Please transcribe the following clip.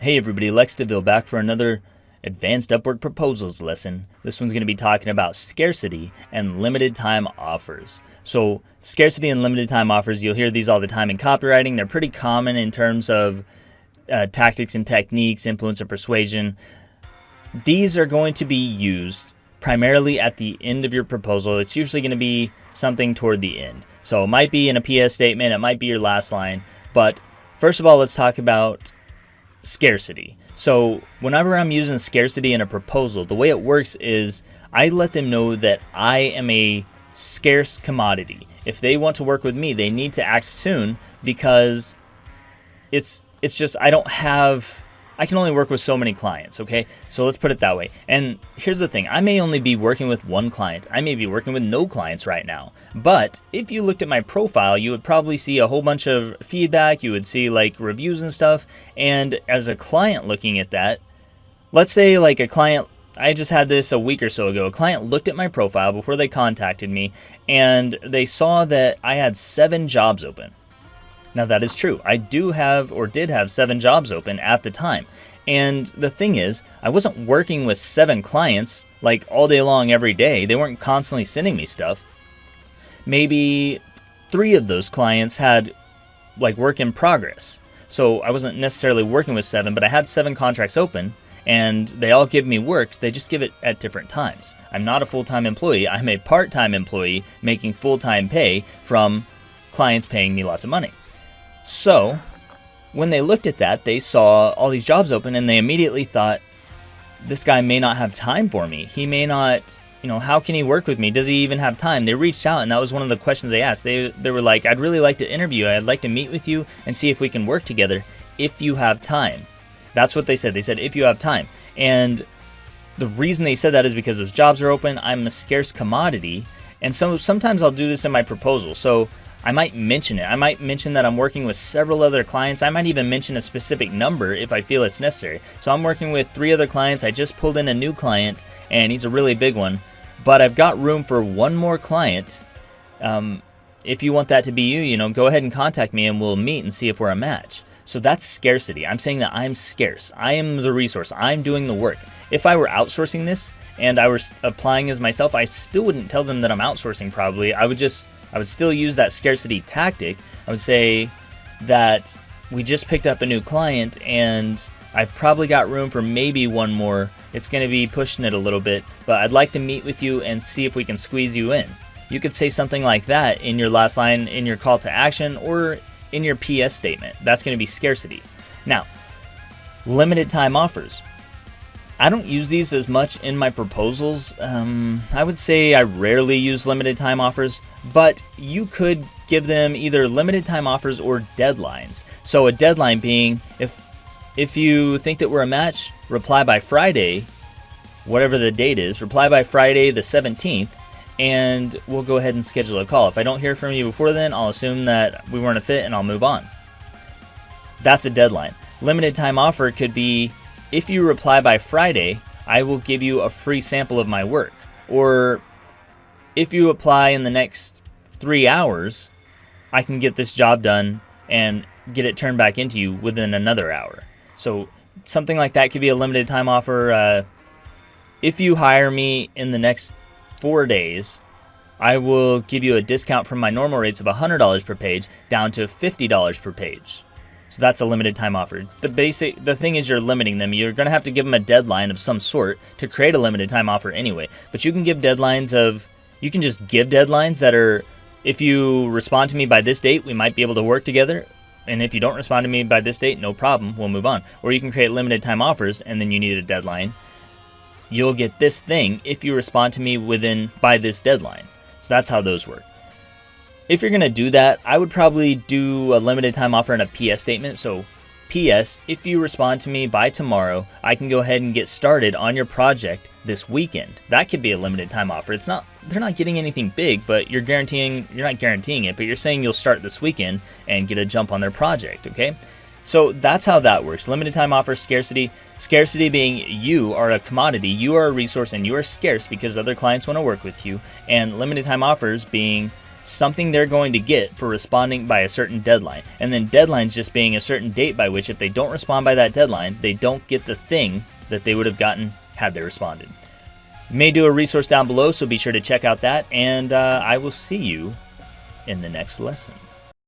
Hey everybody, Lex DeVille back for another Advanced Upwork Proposals lesson. This one's going to be talking about scarcity and limited time offers. So scarcity and limited time offers, you'll hear these all the time in copywriting. They're pretty common in terms of tactics and techniques, influence and persuasion. These are going to be used primarily at the end of your proposal. It's usually going to be something toward the end. So it might be in a PS statement, it might be your last line. But first of all, let's talk about scarcity. So whenever I'm using scarcity in a proposal, the way it works is I let them know that I am a scarce commodity. If they want to work with me, they need to act soon, because it's just I can only work with so many clients, okay? So let's put it that way. And here's the thing, I may only be working with one client. I may be working with no clients right now. But if you looked at my profile, you would probably see a whole bunch of feedback. You would see like reviews and stuff. And as a client looking at that, let's say like a client, I just had this a week or so ago. A client looked at my profile before they contacted me, and they saw that I had 7 jobs open. Now that is true. I do have, or did have, 7 jobs open at the time. And the thing is, I wasn't working with 7 clients like all day long every day. They weren't constantly sending me stuff. Maybe 3 of those clients had like work in progress. So I wasn't necessarily working with 7, but I had 7 contracts open, and they all give me work. They just give it at different times. I'm not a full-time employee. I'm a part-time employee making full-time pay from clients paying me lots of money. So when they looked at that, they saw all these jobs open, and they immediately thought, this guy may not have time for me. He may not, how can he work with me? Does he even have time? They reached out, and that was one of the questions they asked. They were like, I'd really like to interview you. I'd like to meet with you and see if we can work together if you have time. That's what they said. They said, if you have time. And the reason they said that is because those jobs are open. I'm a scarce commodity. And so sometimes I'll do this in my proposal. So I might mention it. I might mention that I'm working with several other clients. I might even mention a specific number if I feel it's necessary. So I'm working with 3 other clients. I just pulled in a new client, and he's a really big one. But I've got room for 1 more client. If you want that to be you, go ahead and contact me, and we'll meet and see if we're a match. So that's scarcity. I'm saying that I'm scarce. I am the resource. I'm doing the work. If I were outsourcing this and I was applying as myself, I still wouldn't tell them that I'm outsourcing probably. I would still use that scarcity tactic. I would say that we just picked up a new client, and I've probably got room for maybe 1 more. It's going to be pushing it a little bit, but I'd like to meet with you and see if we can squeeze you in. You could say something like that in your last line, in your call to action, or in your PS statement. That's going to be scarcity. Now, limited time offers. I don't use these as much in my proposals. I would say I rarely use limited time offers, but you could give them either limited time offers or deadlines. So a deadline being, if you think that we're a match, reply by Friday, whatever the date is, reply by Friday the 17th, and we'll go ahead and schedule a call. If I don't hear from you before then, I'll assume that we weren't a fit and I'll move on. That's a deadline. Limited time offer could be, if you reply by Friday, I will give you a free sample of my work. Or if you apply in the next 3 hours, I can get this job done and get it turned back into you within another hour. So something like that could be a limited time offer. If you hire me in the next 4 days, I will give you a discount from my normal rates of $100 per page down to $50 per page. So that's a limited time offer. The thing is, you're limiting them. You're going to have to give them a deadline of some sort to create a limited time offer anyway. But you can give deadlines you can just give deadlines that are, if you respond to me by this date, we might be able to work together. And if you don't respond to me by this date, no problem, we'll move on. Or you can create limited time offers, and then you need a deadline. You'll get this thing if you respond to me by this deadline. So that's how those work. If you're going to do that, I would probably do a limited time offer in a PS statement. So PS, if you respond to me by tomorrow, I can go ahead and get started on your project this weekend. That could be a limited time offer. They're not getting anything big, but you're not guaranteeing it, but you're saying you'll start this weekend and get a jump on their project, okay? So that's how that works. Limited time offer, scarcity. Scarcity being you are a commodity, you are a resource, and you are scarce because other clients want to work with you. And limited time offers being something they're going to get for responding by a certain deadline. And then deadlines just being a certain date by which if they don't respond by that deadline, they don't get the thing that they would have gotten had they responded. May do a resource down below, so be sure to check out that, and I will see you in the next lesson.